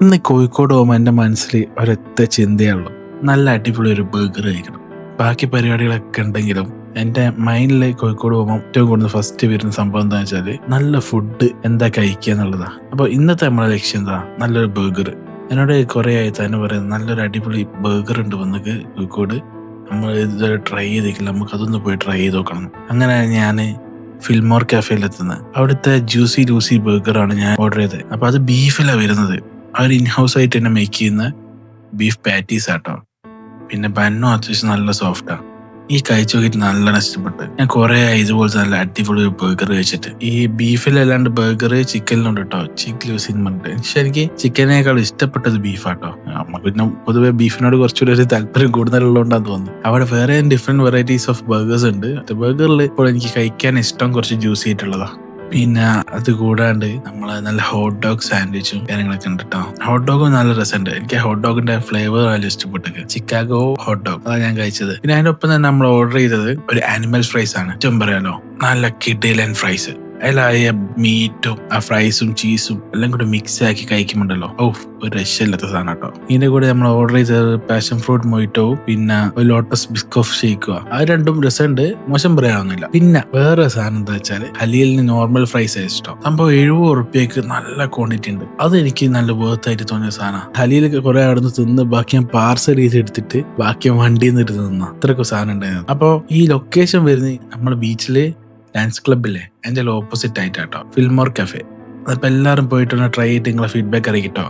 ഇന്ന് കോഴിക്കോട് പോകുമ്പോൾ എൻ്റെ മനസ്സിൽ ഒരൊറ്റ ചിന്തയുള്ളൂ, നല്ല അടിപൊളി ഒരു ബർഗർ കഴിക്കണം. ബാക്കി പരിപാടികളൊക്കെ ഉണ്ടെങ്കിലും എൻ്റെ മൈൻഡിൽ കോഴിക്കോട് പോകുമ്പോൾ ഏറ്റവും കൂടുതൽ ഫസ്റ്റ് വരുന്ന സംഭവം എന്താ വെച്ചാൽ നല്ല ഫുഡ് എന്താ കഴിക്കുക എന്നുള്ളതാണ്. അപ്പോൾ ഇന്നത്തെ നമ്മളെ ലക്ഷ്യം എന്താ? നല്ലൊരു ബർഗർ. എന്നോട് കുറേ ആയി തന്നെ പറയുന്നത് നല്ലൊരു അടിപൊളി ബർഗർ ഉണ്ട് വന്നിട്ട് കോഴിക്കോട്, നമ്മൾ ഇതുവരെ ട്രൈ ചെയ്തിട്ടില്ല, നമുക്ക് അതൊന്ന് പോയി ട്രൈ ചെയ്ത് നോക്കണം. അങ്ങനെ ഞാൻ ഫിൽമോർ കഫേയിലെത്തുന്നത്. അവിടുത്തെ ജ്യൂസി ലൂസി ബർഗറാണ് ഞാൻ ഓർഡർ ചെയ്തത്. അപ്പോൾ അത് ബീഫിലാണ് വരുന്നത്. അവർ ഇൻഹൗസ് ആയിട്ട് തന്നെ മേക്ക് ചെയ്യുന്ന ബീഫ് പാറ്റീസ് ആട്ടോ. പിന്നെ ബന്നും അത്യാവശ്യം നല്ല സോഫ്റ്റാ. ഈ കഴിച്ചു നോക്കിയിട്ട് നല്ല ഇഷ്ടപ്പെട്ടു. ഞാൻ കുറെ ഇതുപോലത്തെ നല്ല അടിപൊളി ബർഗർ കഴിച്ചിട്ട്. ഈ ബീഫിലല്ലാണ്ട് ബർഗർ ചിക്കനിലുണ്ട് കേട്ടോ, ചിക്ക് ലൂസിൻ പറഞ്ഞിട്ട്. പക്ഷെ എനിക്ക് ചിക്കനേക്കാൾ ഇഷ്ടപ്പെട്ടത് ബീഫാട്ടോ. നമുക്ക് പിന്നെ പൊതുവെ ബീഫിനോട് കുറച്ചുകൂടി ഒരു താല്പര്യം കൂടുതലുള്ളതുകൊണ്ടാന്ന് തോന്നുന്നു. അവിടെ വേറെ ഡിഫറെന്റ് വെറൈറ്റീസ് ഓഫ് ബർഗേഴ്സ് ഉണ്ട്. ബർഗറിൽ ഇപ്പോൾ എനിക്ക് കഴിക്കാൻ ഇഷ്ടം കുറച്ച് ജ്യൂസി ആയിട്ടുള്ളതാ. പിന്നെ അത് കൂടാണ്ട് നമ്മള് നല്ല ഹോട്ട് ഡോഗ് സാൻഡ്വിച്ചും കാര്യങ്ങളൊക്കെ ഉണ്ട് കേട്ടോ. ഹോട്ട് ഡോഗും നല്ല രസമുണ്ട്. എനിക്ക് ഹോട്ട് ഡോഗിന്റെ ഫ്ലേവർ നല്ല ഇഷ്ടപ്പെട്ടു. ചിക്കാഗോ ഹോട്ട് ഡോഗ് അതാണ് ഞാൻ കഴിച്ചത്. പിന്നെ അതിന്റെ ഒപ്പം തന്നെ നമ്മൾ ഓർഡർ ചെയ്തത് ഒരു ആനിമൽ ഫ്രൈസ് ആണ്. ഏറ്റവും പറയാലോ നല്ല കിഡിലൻ ഫ്രൈസ്. അതിലായ മീറ്റും ആ ഫ്രൈസും ചീസും എല്ലാം കൂടെ മിക്സ് ആക്കി കഴിക്കുമ്പോണ്ടല്ലോ, ഒരു രക്ഷയില്ലാത്ത സാധനം കേട്ടോ. ഇതിന്റെ കൂടെ നമ്മൾ ഓർഡർ ചെയ്തത് പാഷൻ ഫ്രൂട്ട് മൊയ്റ്റോവും പിന്നെ ഒരു ലോട്ടസ് ബിസ്കോഫ് ഷേക്കുക. ആ രണ്ടും രസമുണ്ട്, മോശം പറയാനൊന്നുമില്ല. പിന്നെ വേറെ സാധനം എന്താ വെച്ചാൽ ഹലിയലിന് നോർമൽ ഫ്രൈസ് ഇഷ്ടം. സംഭവം 70 റുപ്യക്ക് നല്ല ക്വാണ്ടിറ്റി ഉണ്ട്. അത് എനിക്ക് നല്ല വേർത്ത് ആയിട്ട് തോന്നിയ സാധനം. ഹലിയിലൊക്കെ കുറെ അവിടെ തിന്ന് ബാക്കി ഞാൻ പാർസൽ ചെയ്ത് എടുത്തിട്ട് ബാക്കി വണ്ടിയിൽ നിന്ന് എടുത്ത് തിന്ന അത്രയൊക്കെ സാധനം ഉണ്ടായിരുന്നു. അപ്പൊ ഈ ലൊക്കേഷൻ വരുന്നത് നമ്മുടെ ബീച്ചില് ഡാൻസ് ക്ലബില്ലേ, അതിന്റെ ഓപ്പോസിറ്റ് ആയിട്ടാട്ടോ ഫിൽമോർ കഫേ. അപ്പൊ എല്ലാവരും പോയിട്ടൊന്ന് ട്രൈ ചെയ്തിട്ട് നിങ്ങളെ ഫീഡ്ബാക്ക് അറിയിട്ടോ.